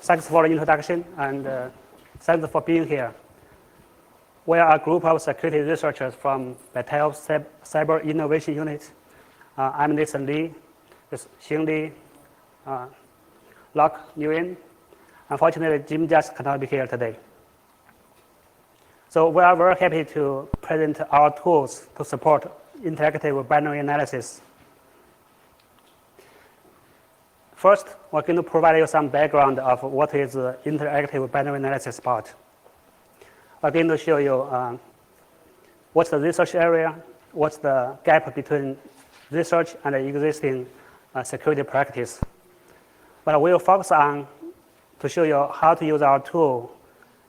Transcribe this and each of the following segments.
Thanks for the introduction, and thanks for being here. We are a group of security researchers from Battelle Cyber Innovation Unit. I'm Nathan Lee, with Xing Li, Locke Nguyen. Unfortunately, Jim just cannot be here today. So we are very happy to present our tools to support interactive binary analysis. First, we're going to provide you some background of what is interactive binary analysis about. We're going to show you what's the research area, what's the gap between research and existing security practice. But we'll focus on to show you how to use our tool,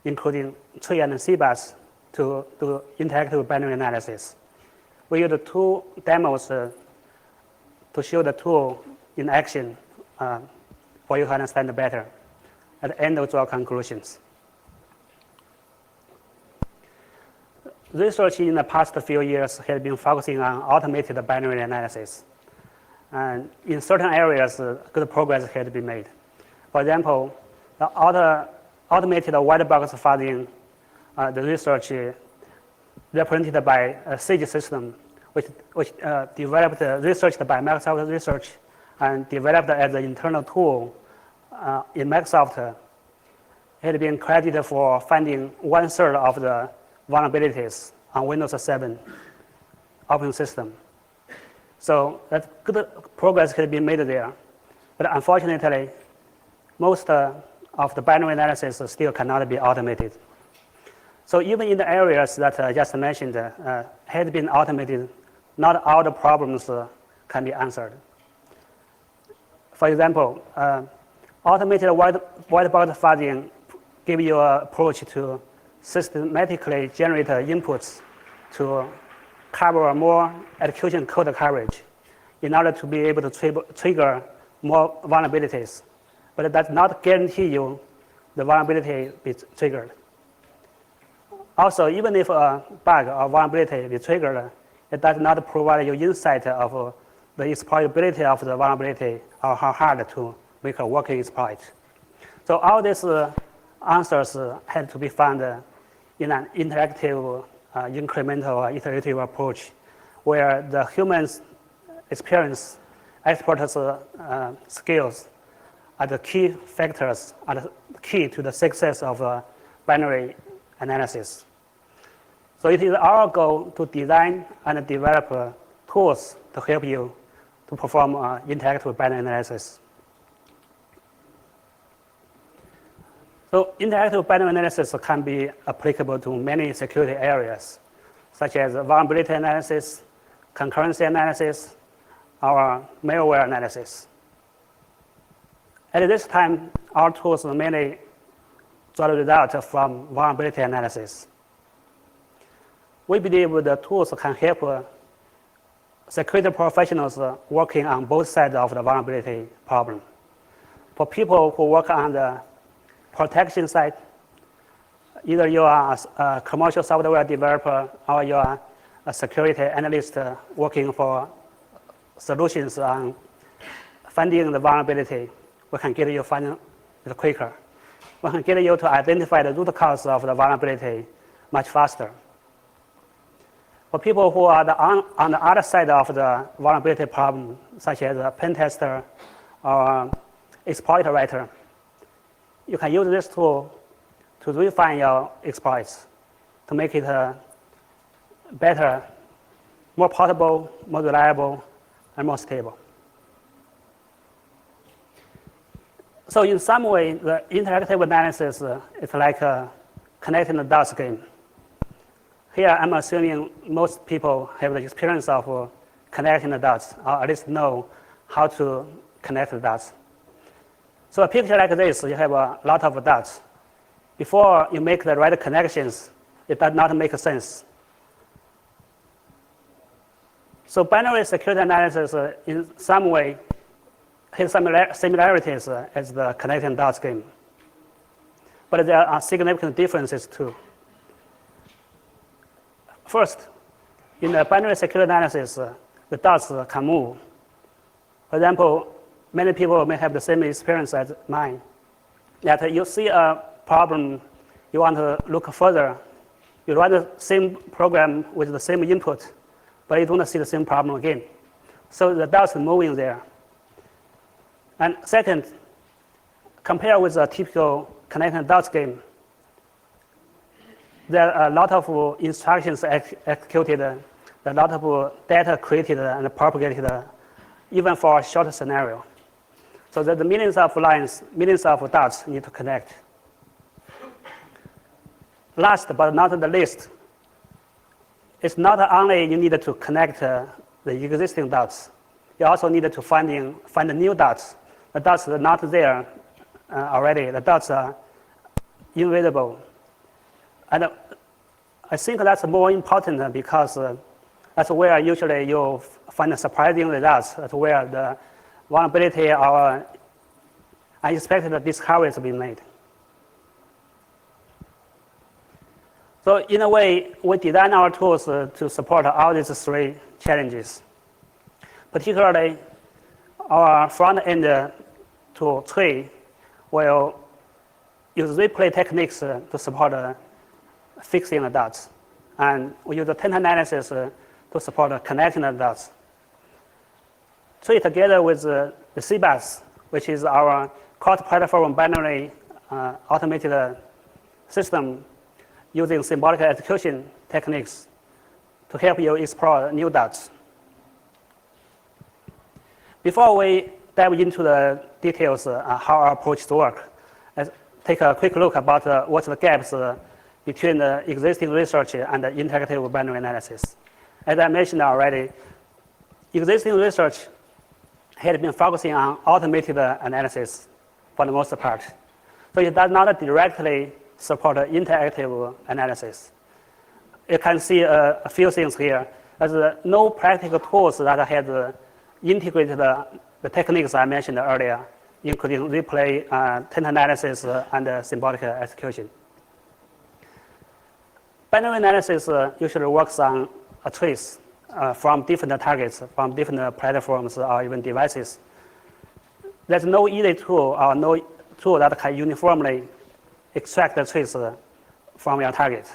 including Taint and CBASS, to do interactive binary analysis. We use two demos to show the tool in action for you to understand better. At the end, we'll draw conclusions. Research in the past few years has been focusing on automated binary analysis. And in certain areas, good progress has been made. For example, the automated white box fuzzing, the research represented by a SAGE system, which researched by Microsoft Research and developed as an internal tool in Microsoft, had been credited for finding 1/3 of the vulnerabilities on Windows 7 operating system. So that good progress has been made there. But unfortunately, most of the binary analysis still cannot be automated. So even in the areas that I just mentioned had been automated, not all the problems can be answered. For example, automated white box fuzzing gives you an approach to systematically generate inputs to cover more execution code coverage in order to be able to trigger more vulnerabilities. But it does not guarantee you the vulnerability be triggered. Also, even if a bug or vulnerability be triggered, it does not provide you insight of the exploitability of the vulnerability or how hard to make a working exploit. So all these answers had to be found in an interactive, incremental, iterative approach where the human's experience, expert's skills are the key factors, are the key to the success of binary analysis. So it is our goal to design and develop tools to help you to perform interactive binary analysis. So interactive binary analysis can be applicable to many security areas, such as vulnerability analysis, concurrency analysis, or malware analysis. At this time, our tools mainly draw the result from vulnerability analysis. We believe the tools can help security professionals working on both sides of the vulnerability problem. For people who work on the protection side, either you are a commercial software developer or you are a security analyst working for solutions on finding the vulnerability, we can get you finding it quicker. We can get you to identify the root cause of the vulnerability much faster. For people who are on the other side of the vulnerability problem, such as a pen tester or exploit writer, you can use this tool to refine your exploits, to make it better, more portable, more reliable, and more stable. So in some way, the interactive analysis is like a connecting the dots game. Here, I'm assuming most people have the experience of connecting the dots, or at least know how to connect the dots. So a picture like this, you have a lot of dots. Before you make the right connections, it does not make sense. So binary security analysis, in some way, has some similarities as the connecting dots game. But there are significant differences too. First, in the binary security analysis, the dots can move. For example, many people may have the same experience as mine. that you see a problem, you want to look further. You run the same program with the same input, but you don't see the same problem again. So the dots are moving there. And second, compare with a typical connecting dots game. There are a lot of instructions executed, a lot of data created and propagated, even for a short scenario. So there's millions of lines, millions of dots need to connect. Last but not the least, it's not only you need to connect the existing dots, you also need to find new dots. The dots are not there already. The dots are invisible. And I think that's more important because that's where usually you find surprising results. That's where the vulnerability or unexpected discoveries have been made. So in a way, we design our tools to support all these three challenges. Particularly, our front-end tool, Taint, will use replay techniques to support fixing the dots. And we use the Taint analysis to support connecting the dots. Taint, together with the CBASS, which is our cross-platform binary automated system, using symbolic execution techniques to help you explore new dots. Before we dive into the details how our approaches work, let's take a quick look about what's the gaps between the existing research and the interactive binary analysis. As I mentioned already, existing research had been focusing on automated analysis for the most part. So it does not directly support interactive analysis. You can see a few things here. There's no practical tools that have integrated the techniques I mentioned earlier, including replay, Taint analysis, and symbolic execution. Binary analysis usually works on a trace from different targets, from different platforms or even devices. There's no easy tool or no tool that can uniformly extract the trace from your target.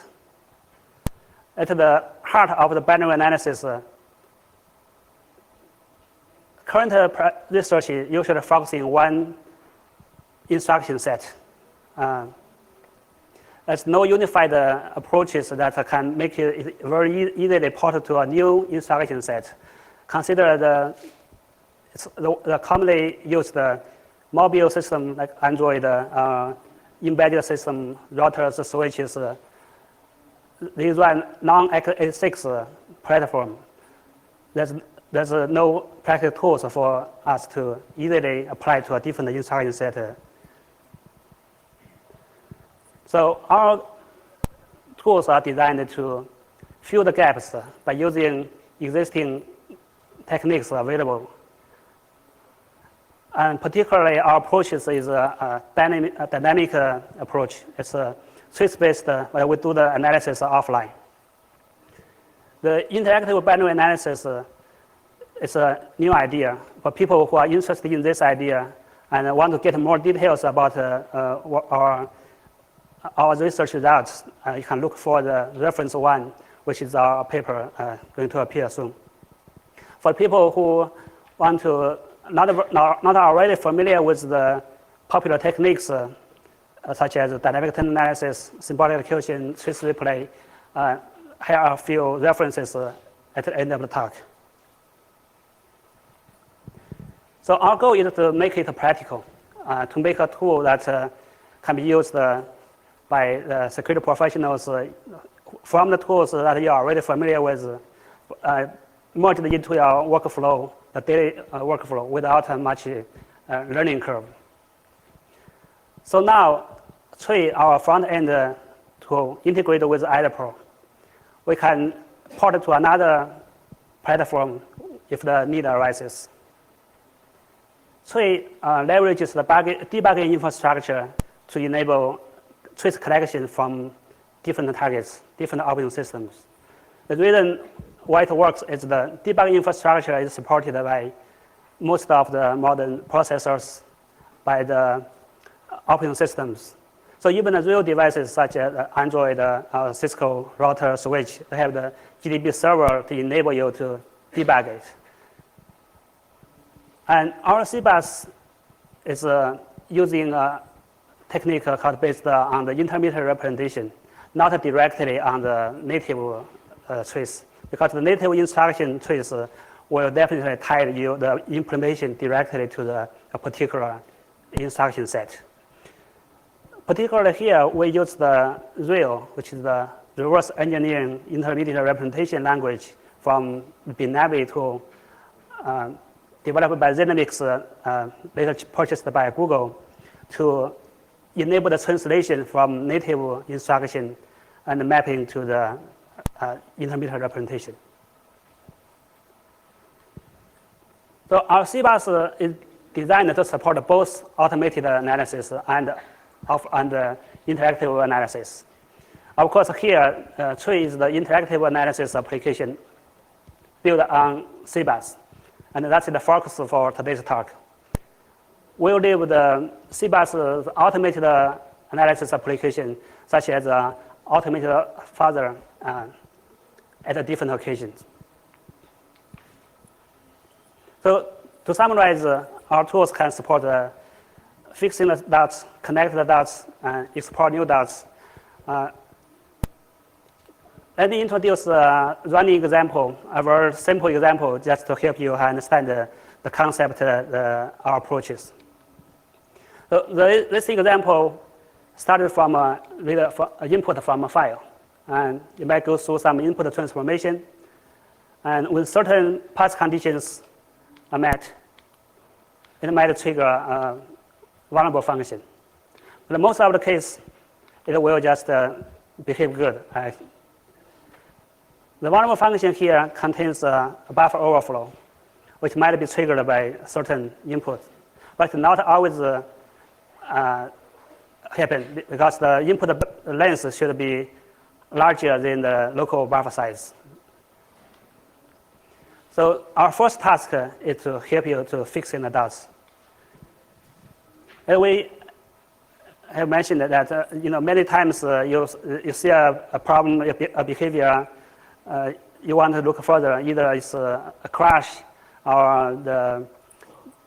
At the heart of the binary analysis, current research usually focuses on one instruction set. There's no unified approaches that can make it very easily port to a new instruction set. Consider the commonly used mobile system like Android, embedded system, routers, switches. These run non-x86 platform. There's no practical tools for us to easily apply to a different instruction set. So our tools are designed to fill the gaps by using existing techniques available. And particularly, our approach is a dynamic approach. It's a trace-based, where we do the analysis offline. The interactive binary analysis is a new idea. For people who are interested in this idea and want to get more details about our research results, you can look for the reference one, which is our paper going to appear soon. For people who want to not already familiar with the popular techniques such as dynamic Taint analysis, symbolic execution, trace replay, here are a few references at the end of the talk. So our goal is to make it practical, to make a tool that can be used by the security professionals from the tools that you're already familiar with, merged into your workflow, the daily workflow, without much learning curve. So now, Taint, our front-end tool, integrated with IDPro, we can port it to another platform if the need arises. Taint leverages the debugging infrastructure to enable trace collection from different targets, different operating systems. The reason why it works is the debugging infrastructure is supported by most of the modern processors, by the operating systems. So even the real devices such as Android, Cisco router switch, they have the GDB server to enable you to debug it. And our CBASS is using a technique called based on the intermediate representation, not directly on the native trace, because the native instruction trace will definitely tie the implementation directly to a particular instruction set. Particularly here, we use the REAL, which is the reverse engineering intermediate representation language from Binavi tool developed by Zenamix, later purchased by Google, to enable the translation from native instruction and mapping to the intermediate representation. So our CBASS is designed to support both automated analysis and interactive analysis. Of course, here, Tree is the interactive analysis application built on CBASS, and that's the focus for today's talk. We'll leave the CBASS automated analysis application, such as automated further at different occasions. So to summarize, our tools can support fixing the dots, connect the dots, and explore new dots. Let me introduce a running example, a very simple example, just to help you understand the concept, our approaches. So this example started from input from a file. And you might go through some input transformation. And when certain path conditions are met, it might trigger a vulnerable function. But in most of the case, it will just behave good. The vulnerable function here contains a buffer overflow, which might be triggered by certain input, but not always happen because the input length should be larger than the local buffer size. So our first task is to help you to fix in the dots. And we have mentioned that many times you see a problem, a behavior, you want to look further. Either it's a crash or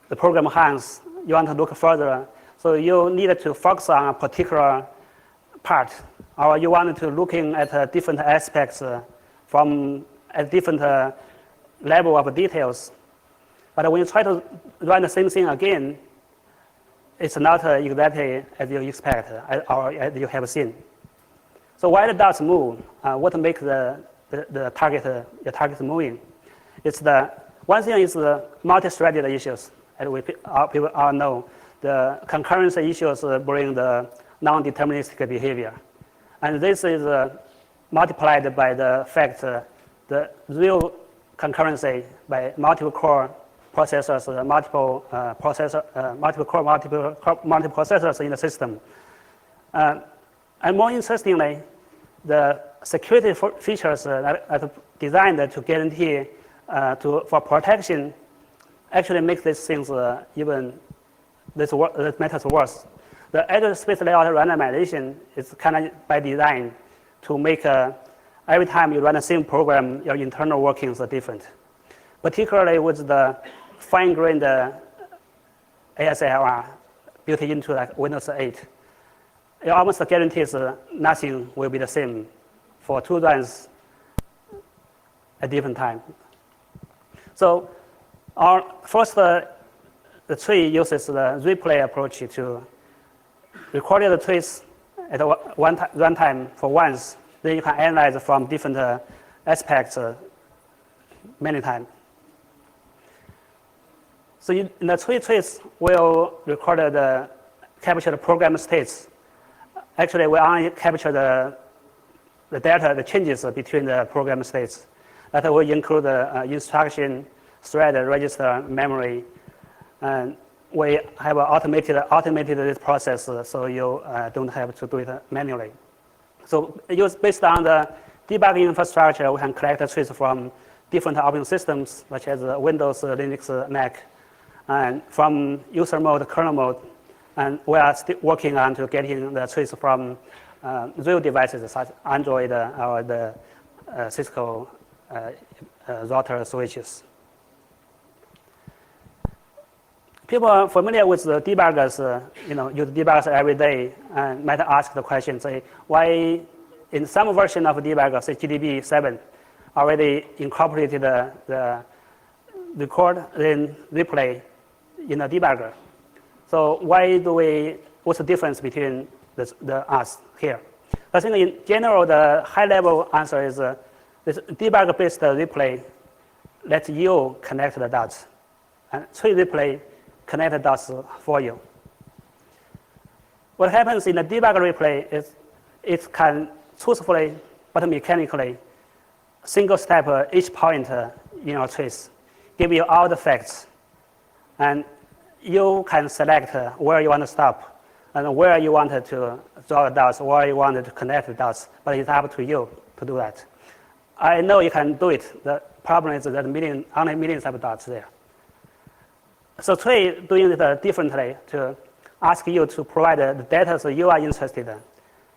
the program hangs. You want to look further. So you need to focus on a particular part, or you want to looking at different aspects from a different level of details. But when you try to run the same thing again, it's not exactly as you expect or as you have seen. So why the dots move? What makes the target moving? It's one thing is the multi-threaded issues, as people all know. The concurrency issues bring the non-deterministic behavior. And this is multiplied by the fact the real concurrency by multiple core processors, multiple processors in the system. And more interestingly, the security features are designed to guarantee for protection actually make these things even this matters worse. The address space layout randomization is kind of by design to make every time you run the same program, your internal workings are different. Particularly with the fine-grained ASLR built into like Windows 8, it almost guarantees nothing will be the same for two runs at different time. So our first, the tree uses the replay approach to record the trace at one runtime for once. Then you can analyze from different aspects many times. So in the tree trace, we'll record capture the program states. Actually, we only capture the data, the changes between the program states. That will include the instruction, thread, register, memory, and we have automated this process so you don't have to do it manually. So based on the debugging infrastructure, we can collect the trace from different operating systems, such as Windows, Linux, Mac, and from user mode, kernel mode, And we are still working on to getting the trace from real devices such as Android or the Cisco router switches. People are familiar with the debuggers, use debuggers every day, and might ask the question, say, why in some version of debugger, say GDB 7, already incorporated the record then replay in a debugger. So what's the difference between us here? I think in general, the high-level answer is this debugger-based replay lets you connect the dots, and tree replay connect the dots for you. What happens in the debugger replay is it can truthfully but mechanically single step each point in your trace, give you all the facts, and you can select where you want to stop and where you wanted to draw the dots, where you wanted to connect the dots, but it's up to you to do that. I know you can do it. The problem is that only millions of dots there. So tree doing it differently to ask you to provide the data that you are interested in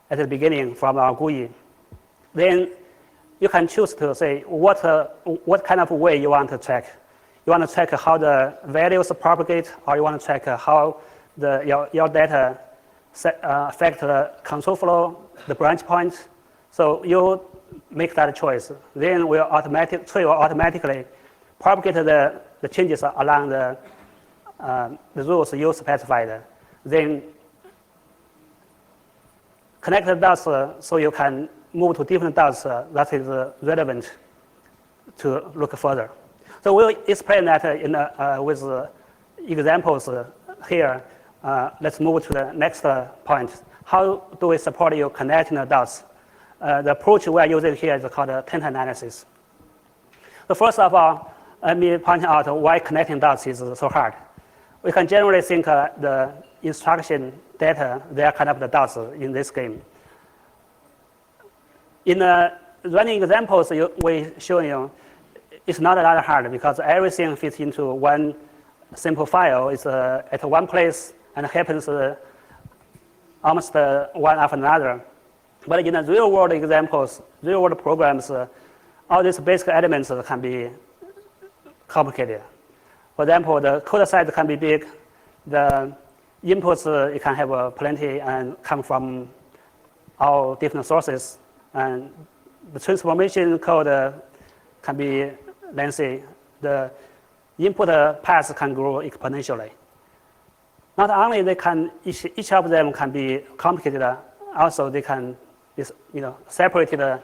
at the beginning from our GUI. Then you can choose to say what kind of way you want to check. You want to check how the values propagate, or you want to check how your data affect the control flow, the branch point. So you make that choice. Then tree will automatically propagate the changes along the rules you specified. Then connect the dots so you can move to different dots that is relevant to look further. So we'll explain that with examples here. Let's move to the next point. How do we support you connecting the dots? The approach we are using here is called Taint analysis. So first of all, let me point out why connecting dots is so hard. We can generally think the instruction data, they are kind of the dots in this game. In running examples we show you, it's not that hard because everything fits into one simple file. It's at one place and happens almost one after another. But in the real world examples, real world programs, all these basic elements can be complicated. For example, the code size can be big. The inputs, it can have plenty and come from all different sources. And the transformation code can be lengthy. The input paths can grow exponentially. Not only each of them can be complicated, also they can be separated.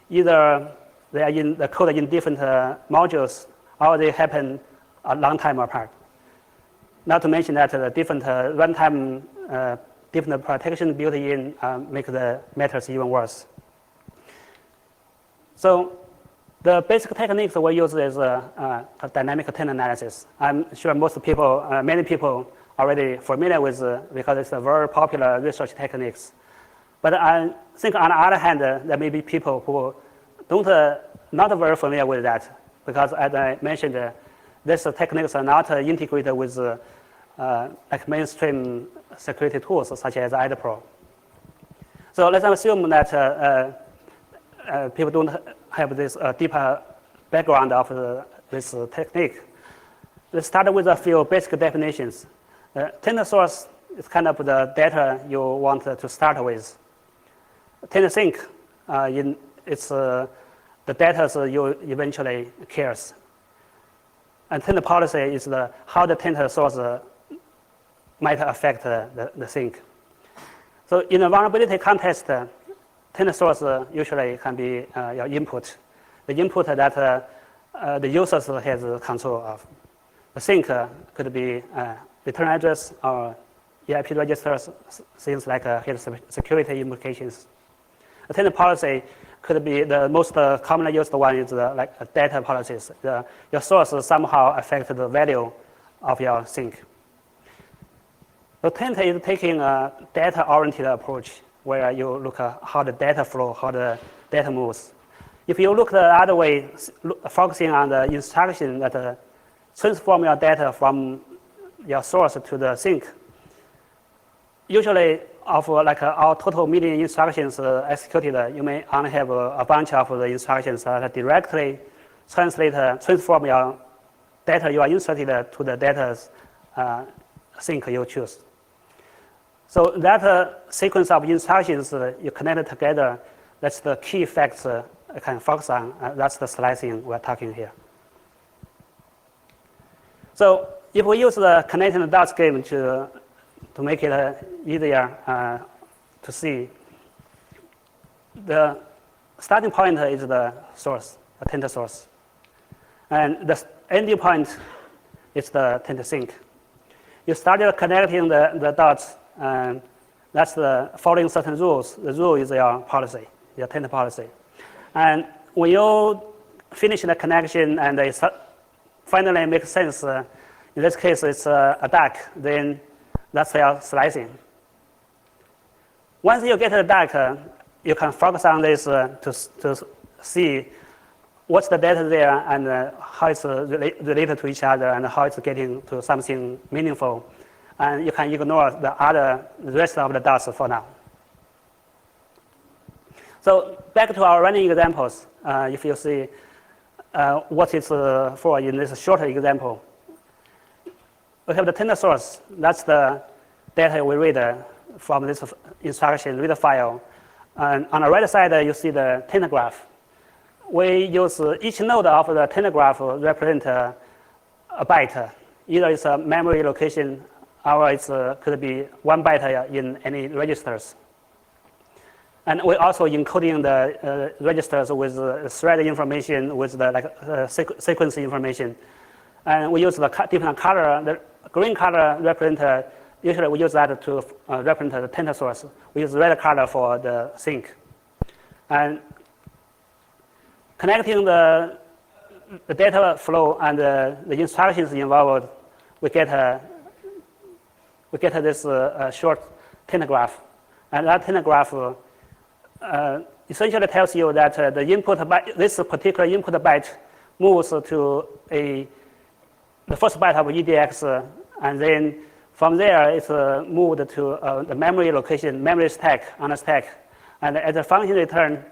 Either they are in the code in different modules, or they happen a long time apart. Not to mention that the different runtime, different protection built in make the matters even worse. So the basic techniques we use is dynamic taint analysis. I'm sure many people already familiar with because it's a very popular research techniques. But I think on the other hand, there may be people who not very familiar with that because as I mentioned, these techniques are not integrated with like mainstream security tools such as IDPro. So let's assume that people don't have this deeper background of this technique. Let's start with a few basic definitions. Taint source is kind of the data you want to start with. Taint sink, it's the data you eventually cares. And taint policy is how the taint source might affect the sink. So in a vulnerability context, taint source usually can be your input, the input that the users has control of. The sink could be return address or EIP registers, things like health security implications. The taint policy could be the most commonly used one is like data policies. Your source somehow affects the value of your sink. The Taint is taking a data-oriented approach where you look at how the data flow, how the data moves. If you look the other way, focusing on the instruction that transform your data from your source to the sink, usually of like our total million instructions executed, you may only have a bunch of the instructions that directly transform your data you are interested to the data sink you choose. So that sequence of instructions you connect together, that's the key facts I can focus on. That's the slicing we're talking here. So if we use the connecting the dots game to make it easier to see, the starting point is the source, the Taint source. And the ending point is the Taint sink. You started connecting the dots, and that's the following certain rules. The rule is your policy, your Taint policy. And when you finish the connection and it finally makes sense, in this case it's a duck, then that's your slicing. Once you get a duck, you can focus on this to see what's the data there and how it's related to each other and how it's getting to something meaningful. And you can ignore the rest of the dots for now. So back to our running examples, if you see what it's for in this shorter example. We have the Taint source. That's the data we read from this instruction, read file. And on the right side, you see the Taint graph. We use each node of the Taint graph represent a byte. Either it's a memory location or it could be 1 byte in any registers. And we also encoding the registers with thread information, with the sequence information. And we use the different color. The green color represent, usually we use that to represent the Taint source. We use red color for the sink. And connecting the data flow and the instructions involved, we get this short Taint graph. And that Taint graph essentially tells you that the input byte, this particular input byte moves to the first byte of EDX, and then from there it's moved to the memory location, memory stack on a stack. And as a function return,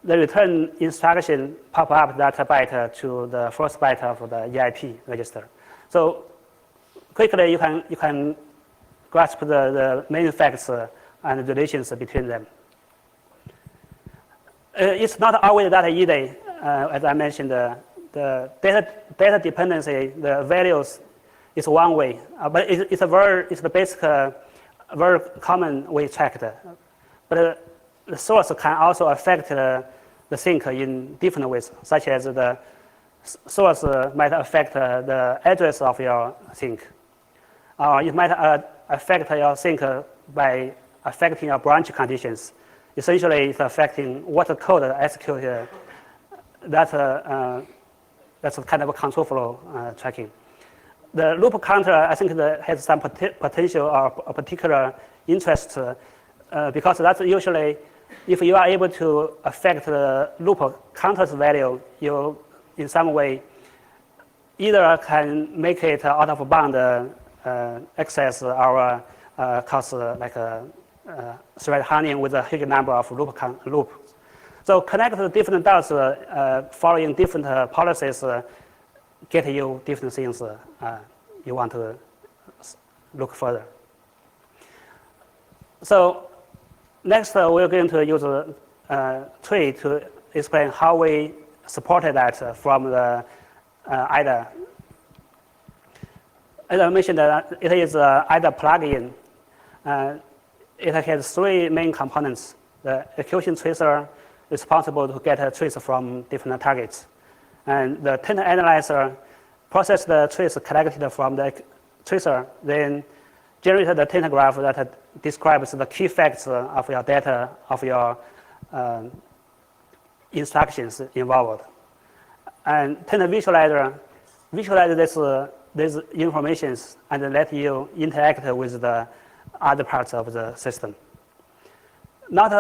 the return instruction pop up that byte to the first byte of the EIP register. So quickly you can grasp the main facts and relations between them. It's not always that easy. As I mentioned, the data dependency, the values is one way, but it's the basic, very common way checked. But the source can also affect the sink in different ways, such as the source might affect the address of your sink. It might affect your sink by affecting your branch conditions. Essentially, it's affecting what the code execute. That's kind of a control flow tracking. The loop counter, I think, has some potential or a particular interest because that's usually, if you are able to affect the loop counter's value, you in some way either can make it out of bound access or cause like thread hunting with a huge number of loops. So connect the different dots following different policies get you different things you want to look further. So next we're going to use a tree to explain how we supported that from the IDA. As I mentioned, it is IDA plugin. It has 3 main components. The execution tracer responsible to get a trace from different targets. And the Taint analyzer process the trace collected from the tracer, then generate the Taint graph that describes the key facts of your data, of your instructions involved. And Taint visualizer visualize this information and let you interact with the other parts of the system. Not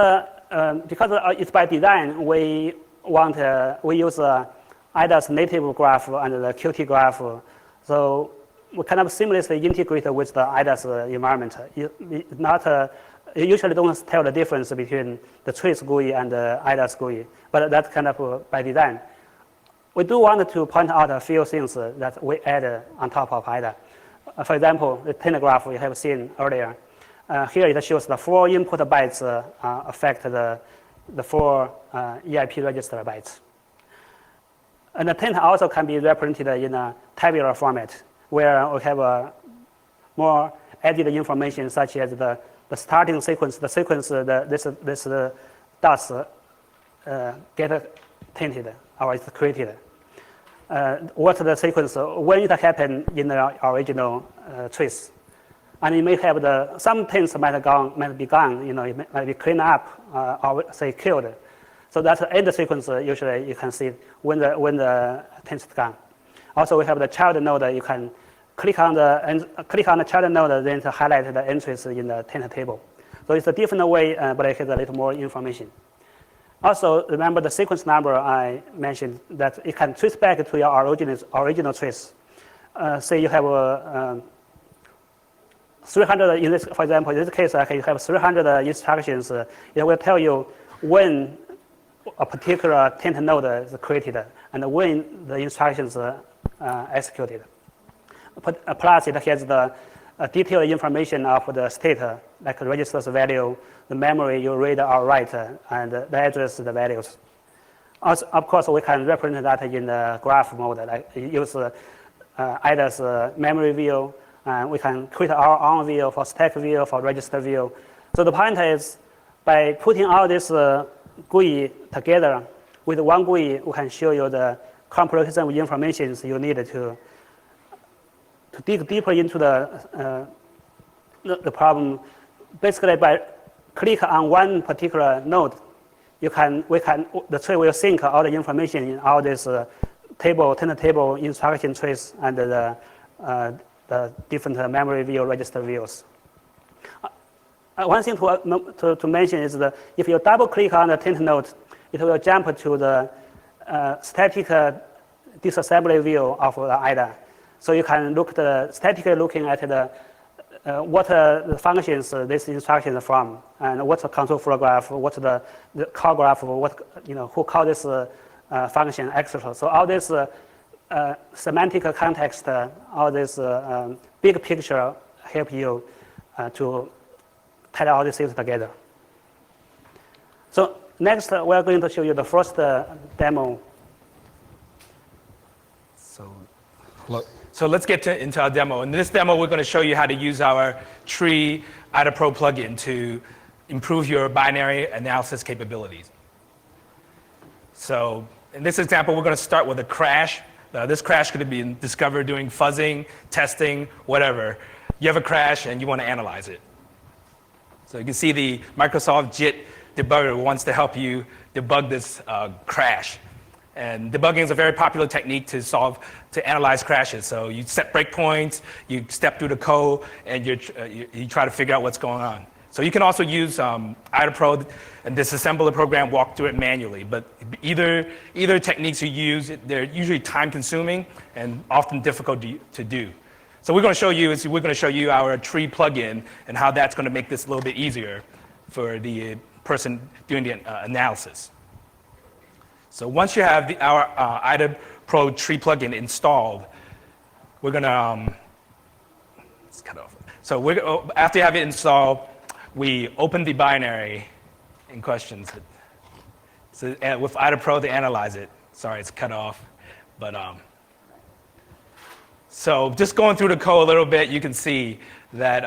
because it's by design, we use IDA's native graph and the Qt graph. So we kind of seamlessly integrate with the IDAS environment. You usually don't tell the difference between the trace GUI and the IDAS GUI, but that's kind of by design. We do want to point out a few things that we add on top of IDA. For example, the Taint graph we have seen earlier. Here it shows the 4 input bytes affect the 4 EIP register bytes. And the Taint also can be represented in a tabular format, where we have more added information, such as the starting sequence, the sequence this dots get tainted or it's created. What's the sequence when it happened in the original trace? And you may have some taints might be gone, it might be cleaned up or say killed. So that's the end sequence. Usually you can see when the taint is gone. Also, we have the child node. You can click on the child node, then to highlight the entries in the taint table. So it's a different way, but it has a little more information. Also, remember the sequence number I mentioned, that it can trace back to your original trace. Say you have 300, for example, in this case, you have 300 instructions. It will tell you when a particular Taint node is created and when the instructions are executed. Plus, it has the detailed information of the state, like registers value, the memory you read or write, and the address, the values. Also, of course, we can represent that in the graph mode, like use IDA's memory view. We can create our own view for stack view, for register view. So the point is, by putting all this GUI together with one GUI, we can show you the comprehensive information you need to dig deeper into the problem. Basically, by click on one particular node, the tree will sync all the information in all this Taint table, instruction trace, and the different memory view, register views. One thing to mention is that if you double click on the Taint node, it will jump to the static disassembly view of the IDA. So you can look statically looking at what the functions this instruction is from, and what's the control flow graph, what's the call graph, who call this function, etc. So all this semantic context, all this big picture help you to tie all these things together. So next, we're going to show you the first demo. So let's get into our demo. In this demo, we're going to show you how to use our Tree IDA Pro plugin to improve your binary analysis capabilities. So in this example, we're going to start with a crash. This crash could be discovered doing fuzzing, testing, whatever. You have a crash and you want to analyze it. So you can see the Microsoft JIT debugger wants to help you debug this crash. And debugging is a very popular technique to analyze crashes. So you set breakpoints, you step through the code, and you try to figure out what's going on. So you can also use IDA Pro and disassemble the program, walk through it manually. But either techniques you use, they're usually time-consuming and often difficult to do. So we're going to show you our Tree plugin and how that's going to make this a little bit easier for the person doing the analysis. So once you have our IDA Pro Tree plugin installed, we're going to let's cut off. So after you have it installed, we open the binary in question. So with IDA Pro to analyze it. Sorry, it's cut off, but so just going through the code a little bit, you can see that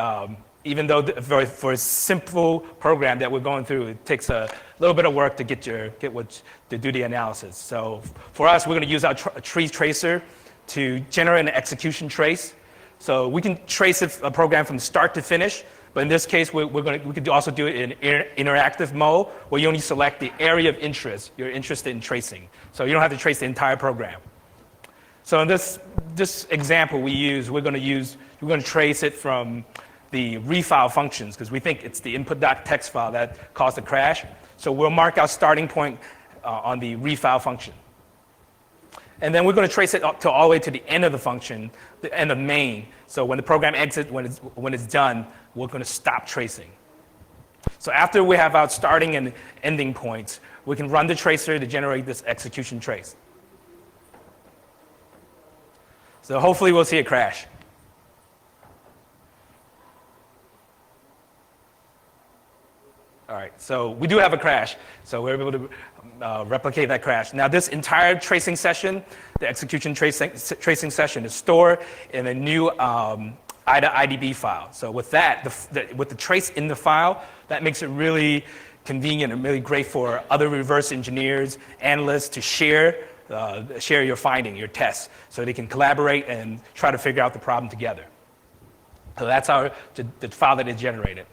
even though for a simple program that we're going through, it takes a little bit of work to to do the analysis. So for us, we're going to use our tree tracer to generate an execution trace. So we can trace a program from start to finish, but in this case, we could also do it in interactive mode, where you only select the area of interest you're interested in tracing. So you don't have to trace the entire program. So in this example we're going to trace it from the refile functions, because we think it's the input.txt file that caused the crash. So we'll mark our starting point on the refile function. And then we're going to trace it up to all the way to the end of the function, the end of main. So when the program exits, when it's done, we're going to stop tracing. So after we have our starting and ending points, we can run the tracer to generate this execution trace. So hopefully we'll see a crash. All right, so we do have a crash. So we're able to replicate that crash. Now this entire tracing session, the execution tracing session, is stored in a new IDA-IDB file. So with that, with the trace in the file, that makes it really convenient and really great for other reverse engineers, analysts to share your finding, your tests, so they can collaborate and try to figure out the problem together. So that's the file that it generated.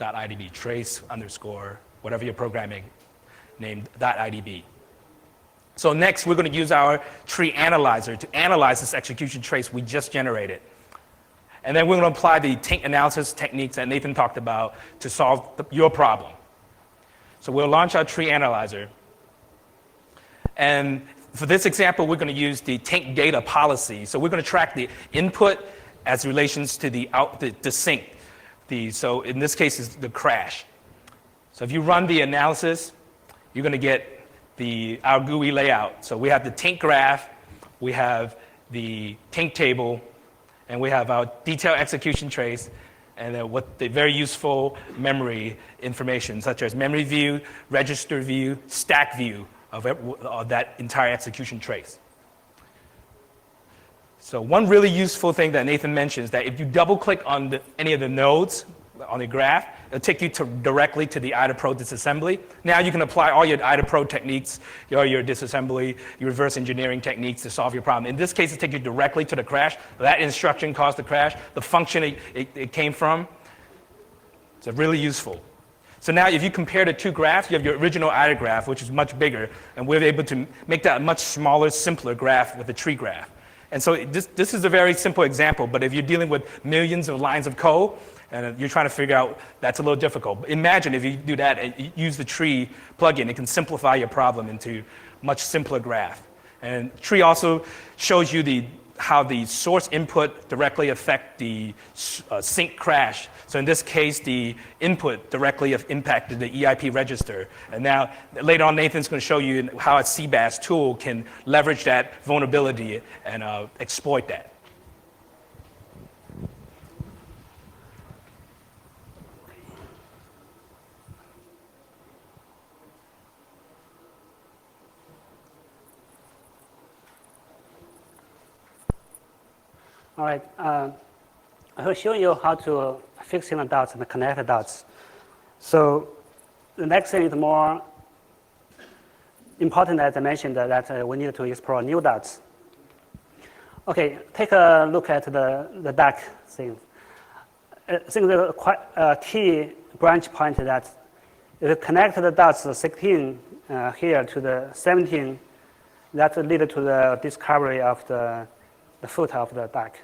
.idb, trace _ whatever you're programming, named .idb. So next, we're going to use our tree analyzer to analyze this execution trace we just generated. And then we're going to apply the taint analysis techniques that Nathan talked about to solve your problem. So we'll launch our tree analyzer. And for this example, we're going to use the taint data policy. So we're going to track the input as relations to the sink. So in this case, is the crash. So if you run the analysis, you're going to get our GUI layout. So we have the taint graph, we have the taint table, and we have our detailed execution trace, and then the very useful memory information, such as memory view, register view, stack view of that entire execution trace. So one really useful thing that Nathan mentions is that if you double-click on any of the nodes on the graph, it'll take you directly to the IDAPRO disassembly. Now you can apply all your IDAPRO techniques, your disassembly, your reverse engineering techniques to solve your problem. In this case, it takes you directly to the crash. That instruction caused the crash. The function it came from. It's really useful. So now if you compare the two graphs, you have your original IDA graph, which is much bigger, and we're able to make that a much smaller, simpler graph with a tree graph. And so this is a very simple example, but if you're dealing with millions of lines of code and you're trying to figure out, that's a little difficult. But imagine if you do that and use the tree plugin, it can simplify your problem into much simpler graph. And tree also shows you how the source input directly affect the sink crash. So in this case, the input directly impacted the EIP register. And now, later on, Nathan's going to show you how a CBASS tool can leverage that vulnerability and exploit that. All right, I will show you how to fix in the dots and connect the dots. So the next thing is more important, as I mentioned, that we need to explore new dots. Okay, take a look at the dark thing. I think the quite key branch point that if you connect the dots 16 here to the 17, that lead to the discovery of the foot of the duck.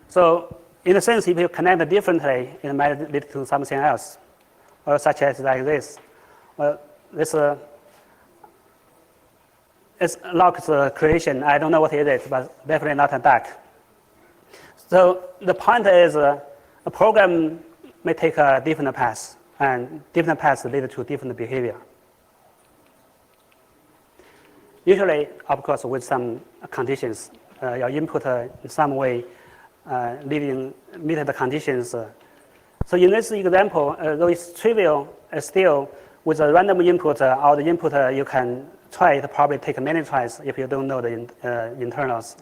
So in a sense, if you connect differently, it might lead to something else, or such as like this. Well, this is Locke's creation. I don't know what it is, but definitely not a duck. So the point is a program may take a different path, and different paths lead to different behavior. Usually, of course, with some conditions, your input in some way meet the conditions. So in this example, though it's trivial, still with a random input or the input you can try it probably take many tries if you don't know the internals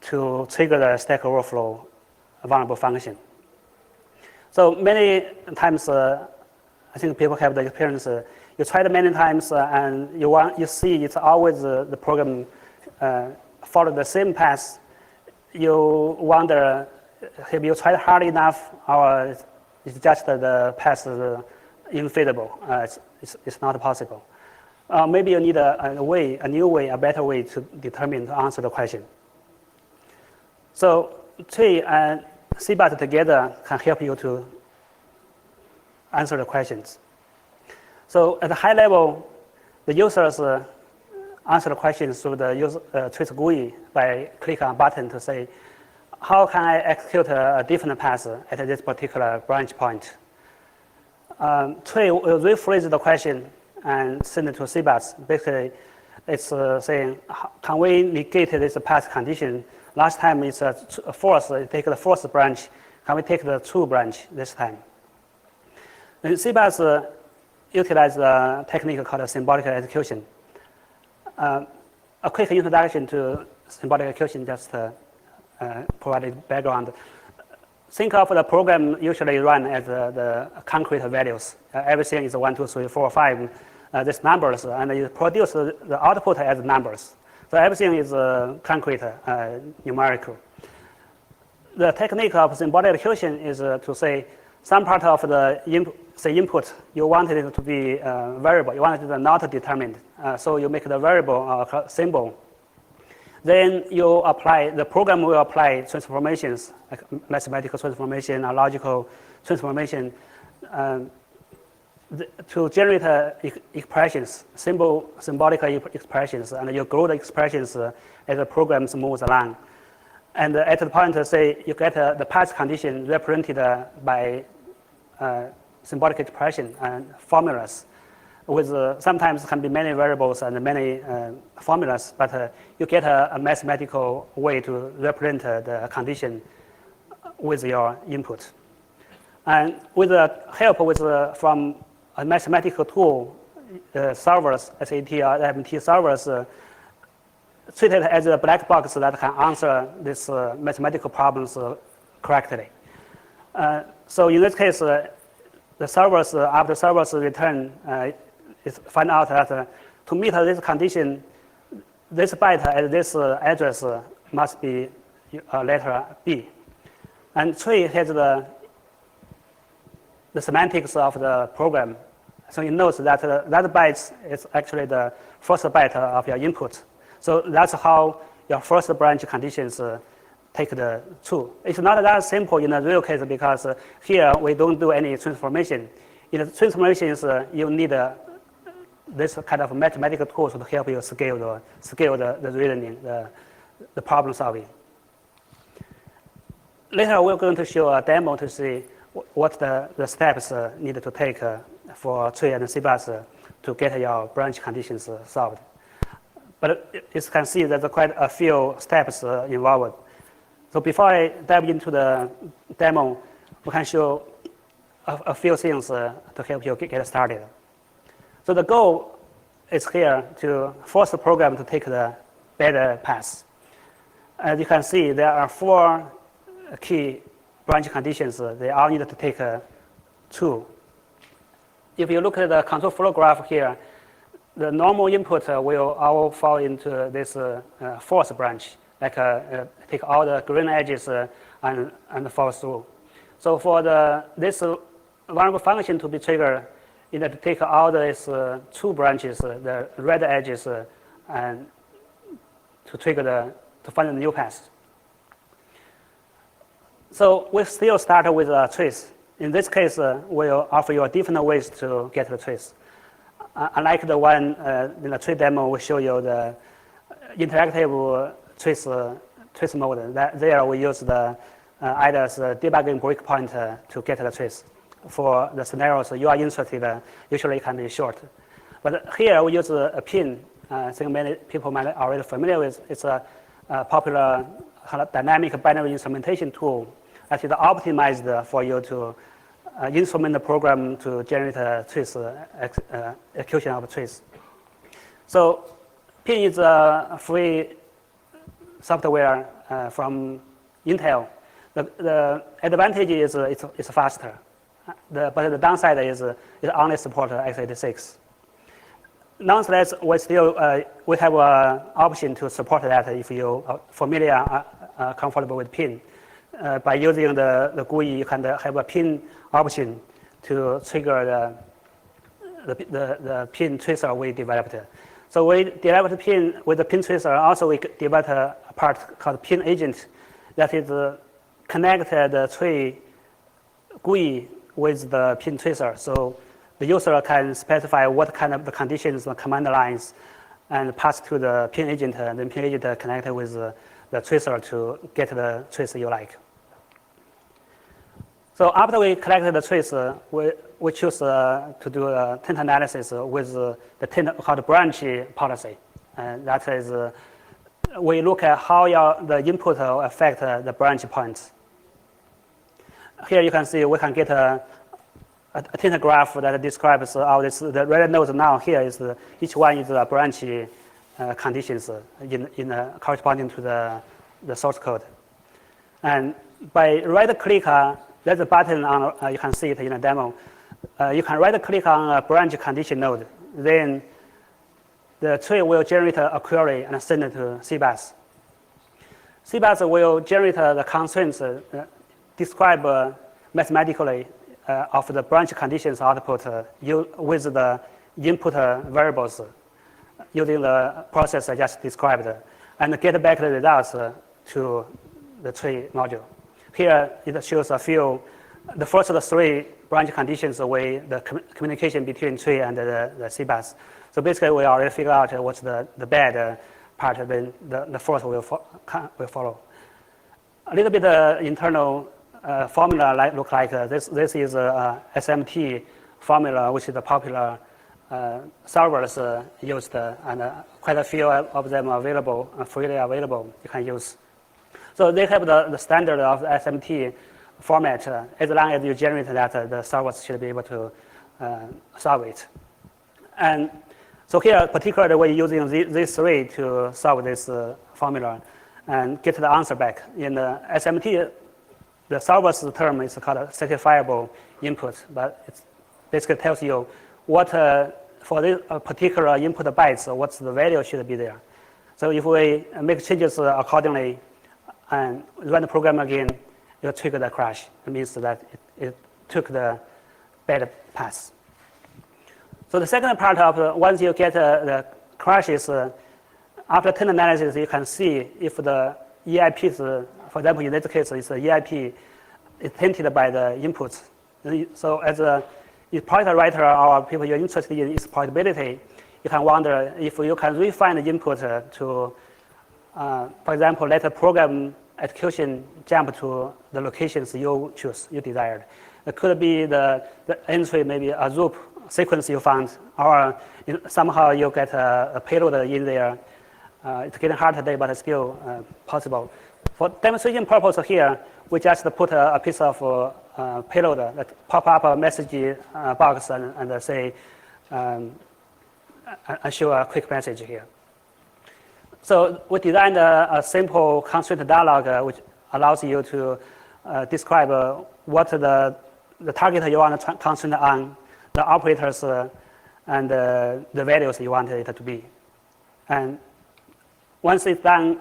to trigger the Stack Overflow vulnerable function. So many times, I think people have the experience. You try it many times, and you see it's always the program follow the same path. You wonder if you tried hard enough, or it's just the path is infeasible. It's not possible. Maybe you need a new way, a better way to answer the question. So tree and CBASS together can help you to answer the questions. So at a high level, the users answer the question through the trace GUI by clicking on a button to say, how can I execute a different path at this particular branch point? Tree will rephrase the question and send it to CBASS. Basically, it's saying, can we negate this path condition? Last time it's a false, take the false branch. Can we take the true branch this time? And CBASS utilizes a technique called symbolic execution. A quick introduction to symbolic execution, just provide a background. Think of the program usually run as the concrete values. Everything is 1, 2, 3, 4, 5, these numbers, and you produce the output as numbers. So everything is concrete, numerical. The technique of symbolic execution is to say some part of the input, you wanted it to be variable, you wanted it not determined. So you make the variable symbol. Then you apply, the program will apply transformations, like mathematical transformation or logical transformation to generate expressions, symbolic expressions, and you grow the expressions as the program moves along. And at the point, say, you get the path condition represented by symbolic expression and formulas with sometimes can be many variables and many formulas, but you get a mathematical way to represent the condition with your input. And with the help from a mathematical tool, servers, SAT or MT servers, treat it as a black box that can answer these mathematical problems correctly. So in this case, the servers, after servers return, find out that to meet this condition, this byte at this address must be letter B. And tree has the semantics of the program. So it knows that that byte is actually the first byte of your input. So that's how your first branch conditions take the true. It's not that simple in the real case because here we don't do any transformation. In the transformations, you need this kind of mathematical tools to help you scale the reasoning, the problem solving. Later, we're going to show a demo to see what the steps needed to take for tree and CBASS to get your branch conditions solved. But you can see there's quite a few steps involved. So before I dive into the demo, we can show a few things to help you get started. So the goal is here to force the program to take the better path. As you can see, there are 4 key branch conditions. They all need to take true. If you look at the control flow graph here, the normal input will all fall into this false branch, like take all the green edges and fall through. So for this variable function to be triggered, you need to take all these 2 branches, the red edges, and to trigger to find the new path. So we still start with a trace. In this case, we'll offer you different ways to get the trace. Unlike the one in the tree demo, we show you the interactive trace mode. There we use the IDA's debugging breakpoint to get the trace. For the scenarios you are interested, usually it can be short. But here we use a pin. I think many people might already familiar with. It's a popular kind of dynamic binary instrumentation tool that is optimized for you to instrument the program to generate a trace, execution of a trace. So pin is a free software from Intel. The advantage is it's faster. But the downside is it only supports x86. Nonetheless, we have an option to support that if you are familiar, comfortable with pin. By using the GUI, you can have a pin option to trigger the pin tracer we developed. So we developed pin with the pin tracer. Also, we developed a part called pin agent that is connect the tree GUI with the pin tracer. So the user can specify what kind of the conditions, the command lines, and pass to the pin agent, and then pin agent connect with the tracer to get the trace you like. So after we collected the trace, we choose to do a taint analysis with the taint called branch policy. And that is, we look at how the input will affect the branch points. Here you can see we can get a taint graph that describes all this. The red nodes now here is each one is a branch conditions corresponding to the source code. And by right-click, there's a button on, you can see it in the demo. You can right-click on a branch condition node. Then the tree will generate a query and send it to CBASS. CBASS will generate the constraints, describe mathematically of the branch conditions output with the input variables using the process I just described, and get back the results to the tree module. Here it shows a few, the first of the three branch conditions with the communication between tree and the CBASS. So basically we already figured out what's the bad part, then the fourth will follow. A little bit internal formula look like this. This is a SMT formula, which is the popular servers used, and quite a few of them are available, freely available, you can use. So they have the standard of the SMT format. As long as you generate that, the servers should be able to solve it. And so here, particularly, we're using these three to solve this formula and get the answer back. In the SMT, the server's term is called certifiable input, but it basically tells you what, for this particular input bytes, what's the value should be there. So if we make changes accordingly and run the program again, it will trigger the crash. It means that it took the bad path. So the second part of once you get the crashes, after taint analysis, you can see if the EIPs, for example, in this case, it's the EIP is tainted by the inputs. So as a project writer or people you're interested in exploitability, you can wonder if you can refine the input to, for example, let the program execution jump to the locations you choose, you desired. It could be the entry, maybe a loop sequence you found, or somehow you get a payload in there. It's getting hard today, but it's still possible. For demonstration purpose here, we just put a piece of payload that pop up a message box and say, and show a quick message here. So we designed a simple constraint dialog which allows you to describe what the target you want to constraint on, the operators, and the values you want it to be. And once it's done,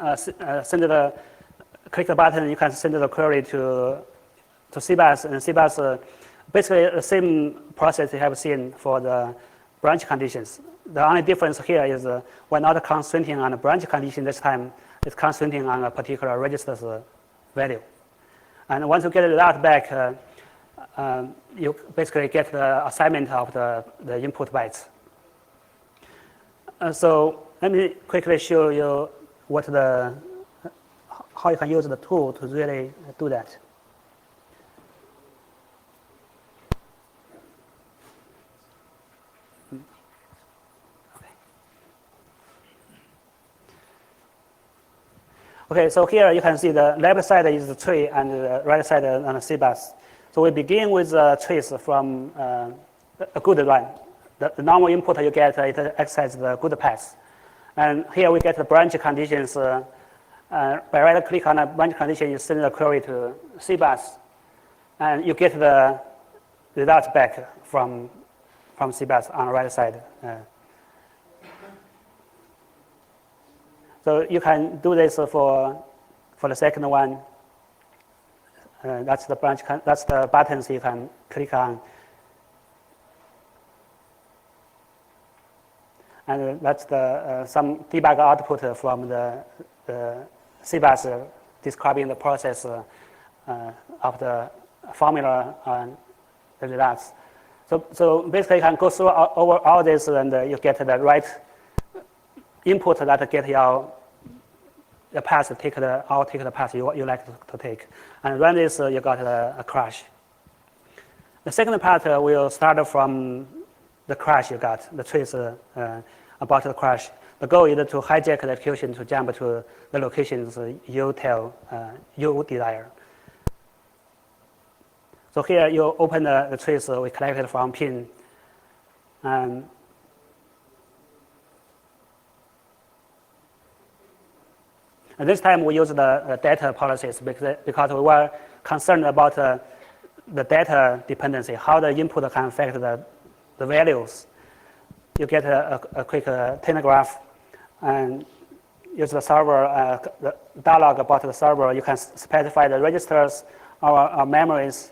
click the button, you can send the query to CBASS, and CBASS, basically the same process you have seen for the branch conditions. The only difference here is we're not constraining on a branch condition this time, it's constraining on a particular register's value. And once you get the result back, you basically get the assignment of the input bytes. So let me quickly show you how you can use the tool to really do that. Okay, so here you can see the left side is the tree and the right side on the CBASS. So we begin with trees from a good run. The normal input you get, it accesses the good path. And here we get the branch conditions. By right click on a branch condition, you send the query to CBASS, and you get the results back from CBASS on the right side. So you can do this for the second one. That's the branch. That's the buttons you can click on, and that's the some debug output from the CBASS describing the process of the formula and the results. So basically, you can go through over all this, and you get the right input that get your path, take the path you like to take. And run this, you got a crash. The second part will start from the crash you got, the trace about the crash. The goal is to hijack the execution to jump to the locations you desire. So here you open the trace we collected from pin. And this time we use the data policies because we were concerned about the data dependency, how the input can affect the values. You get a quick Taint graph and use the server, the dialog about the server. You can specify the registers or memories.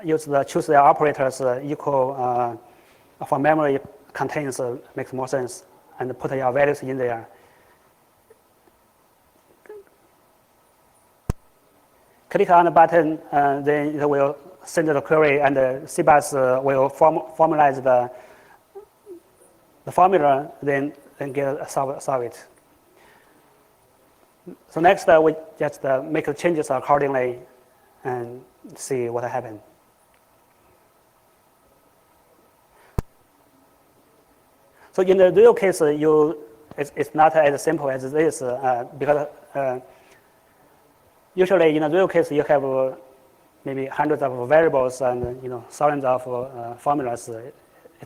Choose the operators equal for memory contains makes more sense, and put your values in there. Click on the button, then it will send the query, and the CBASS will formalize the formula, then solve it. So next, we just make the changes accordingly and see what happened. So in the real case, it's not as simple as this because usually in a real case you have maybe hundreds of variables and thousands of formulas.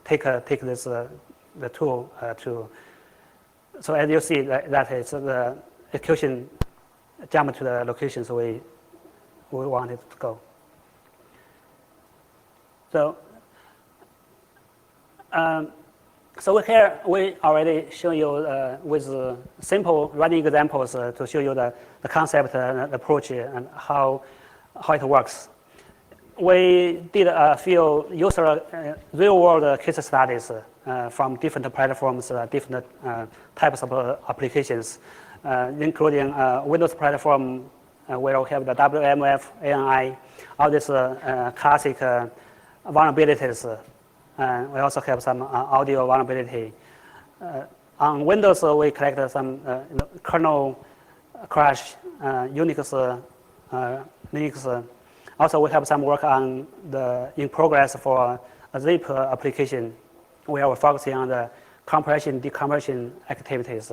Take this the tool to. So as you see that it's the execution jump to the locations we want it to go. So here we already show you with simple running examples to show you the concept and approach and how it works. We did a few user real-world case studies from different platforms, different types of applications, including Windows platform where we have the WMF, ANI, all these classic vulnerabilities. We also have some audio vulnerability. On Windows, we collect some kernel crash, Unix, Linux. Also, we have some work on in progress for a zip application where we're focusing on the compression, decompression activities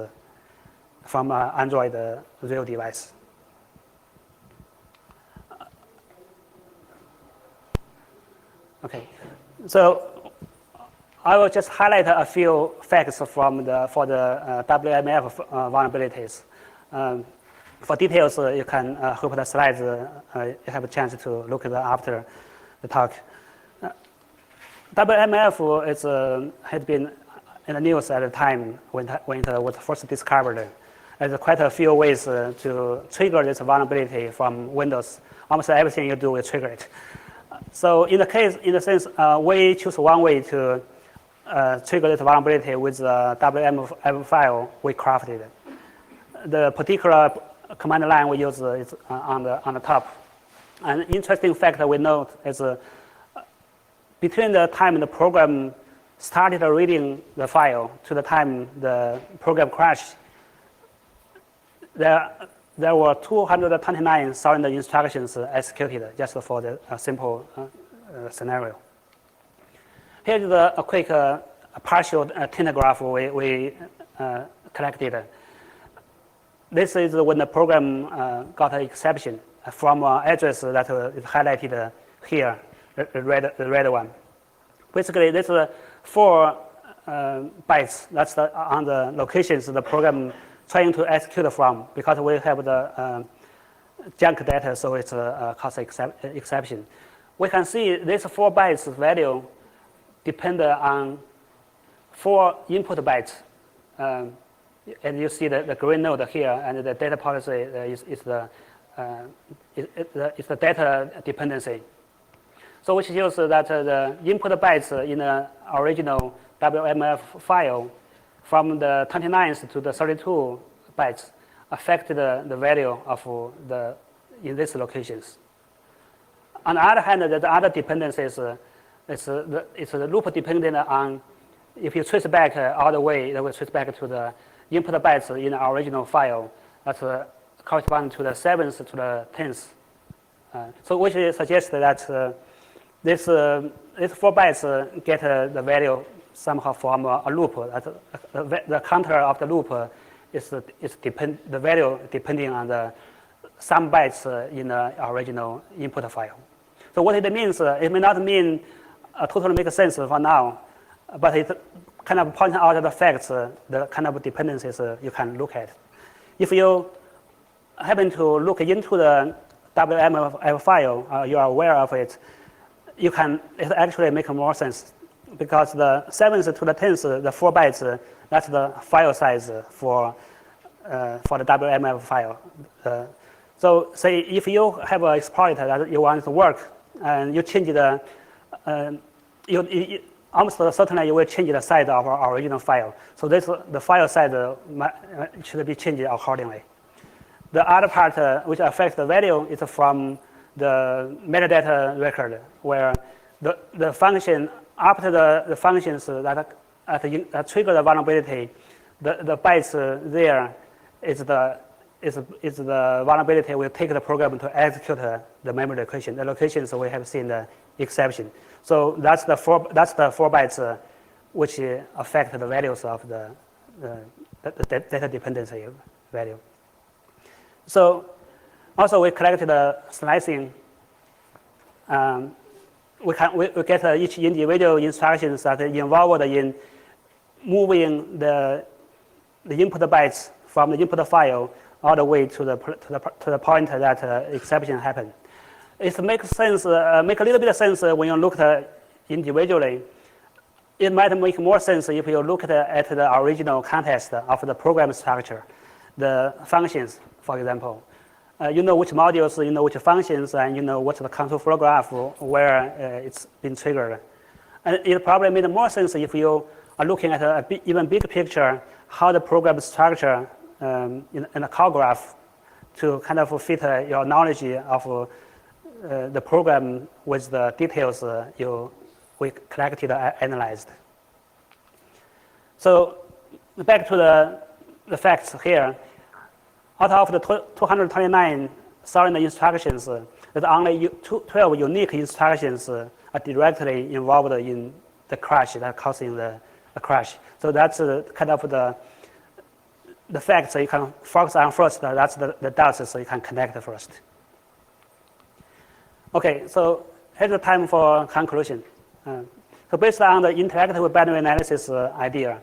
from Android real device. Okay, so I will just highlight a few facts for the WMF vulnerabilities. For details, you can hope the slides you have a chance to look at after the talk. WMF had been in the news at the time when it was first discovered. There's quite a few ways to trigger this vulnerability from Windows. Almost everything you do will trigger it. So in the sense, we choose one way to trigger this vulnerability with the WMF file we crafted. The particular command line we use is on the top. An interesting fact that we note is between the time the program started reading the file to the time the program crashed, there were 229,000 instructions executed just for the simple scenario. Here is a quick partial Taint graph we collected. This is when the program got an exception from an address that is highlighted here, the red one. Basically, this is 4 bytes. That's on the locations the program trying to execute from, because we have the junk data, so it's a cause exception. We can see this 4 bytes value depend on 4 input bytes. And you see the green node here, and the data policy is the data dependency. So which shows that the input bytes in the original WMF file from the 29th to the 32 bytes affect the value of in these locations. On the other hand, the other dependencies, it's the loop dependent on, if you trace back all the way, it will trace back to the input bytes in the original file that correspond to the 7th to the 10th. So which suggests that this 4 bytes get the value somehow from a loop. The counter of the loop is the value depending on the some bytes in the original input file. So what it means, it may not mean totally make sense for now, but it kind of points out the facts, the kind of dependencies you can look at. If you happen to look into the WMF file, you are aware of it, it actually makes more sense because the 7th to the 10th, the 4 bytes, that's the file size for the WMF file. So say if you have an exploit that you want to work and you change the, almost certainly you will change the size of our original file. So the file size should be changed accordingly. The other part which affects the value is from the metadata record, where the function, after the functions that trigger the vulnerability, the bytes there is the vulnerability will take the program to execute the memory location. The locations we have seen the exception. So that's the 4 bytes which affect the values of the data dependency value. So also we collected the slicing. We get each individual instructions that are involved in moving the input bytes from the input file all the way to the point that exception happened. It makes sense, make a little bit of sense when you look at individually. It might make more sense if you look at the original context of the program structure, the functions, for example. You know which modules, you know which functions, and you know what's the control flow graph where it's been triggered. And it probably made more sense if you are looking at a even bigger picture, how the program structure in a call graph to kind of fit your knowledge of the program with the details we collected and analyzed. So back to the facts here. Out of the 229,000 instructions, there's only 12 unique instructions are directly involved in the crash that causing the crash. So that's kind of the facts you can focus on first. That's the dots so you can connect first. Okay, so here's the time for conclusion. So based on the interactive binary analysis idea,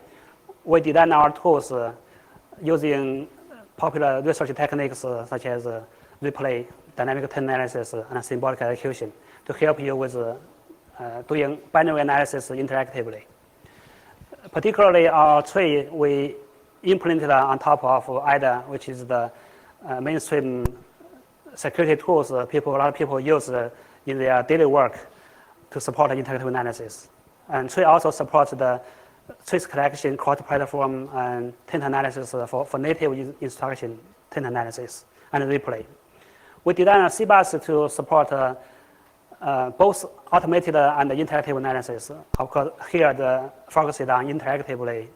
we designed our tools using popular research techniques such as replay, dynamic taint analysis, and symbolic execution to help you with doing binary analysis interactively. Particularly our tree, we implemented on top of IDA, which is the mainstream security tools a lot of people use in their daily work to support interactive analysis. And tree also supports the trace collection, cross-platform, and taint analysis for native instruction taint analysis and replay. We designed CBASS to support both automated and interactive analysis. Of course, here the focus is on interactively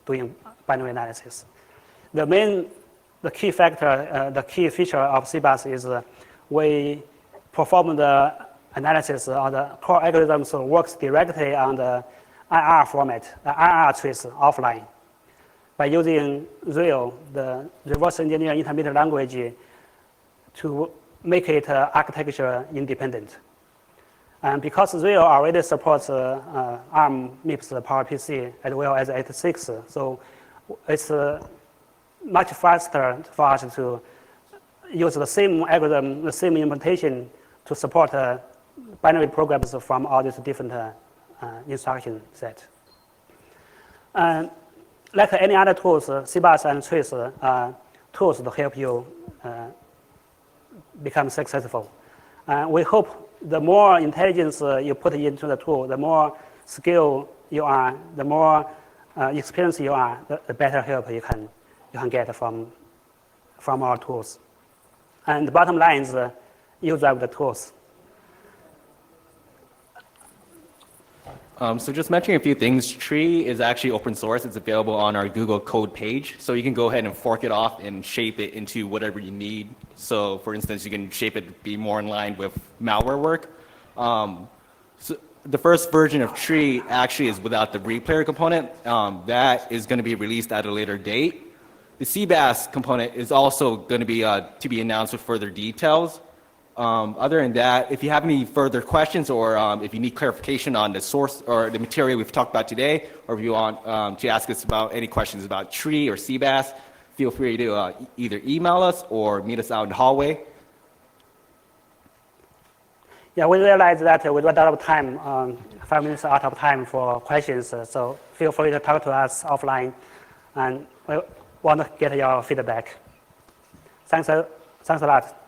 doing binary analysis. The key factor, the key feature of CBASS is we perform the analysis of the core algorithms works directly on the IR format, the IR trace offline, by using REAL, the reverse engineer intermediate language, to make it architecture independent. And because REAL already supports ARM MIPS PowerPC as well as x86, so it's much faster for us to use the same algorithm, the same implementation to support binary programs from all these different instruction set. And like any other tools, CBASS and trace are tools to help you become successful. We hope the more intelligence you put into the tool, the more skill you are, the more experience you are, the better help you can get from our tools. And the bottom line is use of the tools. So just mentioning a few things, Tree is actually open source. It's available on our Google code page. So you can go ahead and fork it off and shape it into whatever you need. So for instance, you can shape it to be more in line with malware work. So the first version of Tree actually is without the replayer component. That is going to be released at a later date. The CBASS component is also going to be announced with further details. Other than that, if you have any further questions or if you need clarification on the source or the material we've talked about today, or if you want to ask us about any questions about Tree or CBASS, feel free to either email us or meet us out in the hallway. Yeah, we realize that we run out of time, 5 minutes out of time for questions, so feel free to talk to us offline, and we want to get your feedback. Thanks a lot.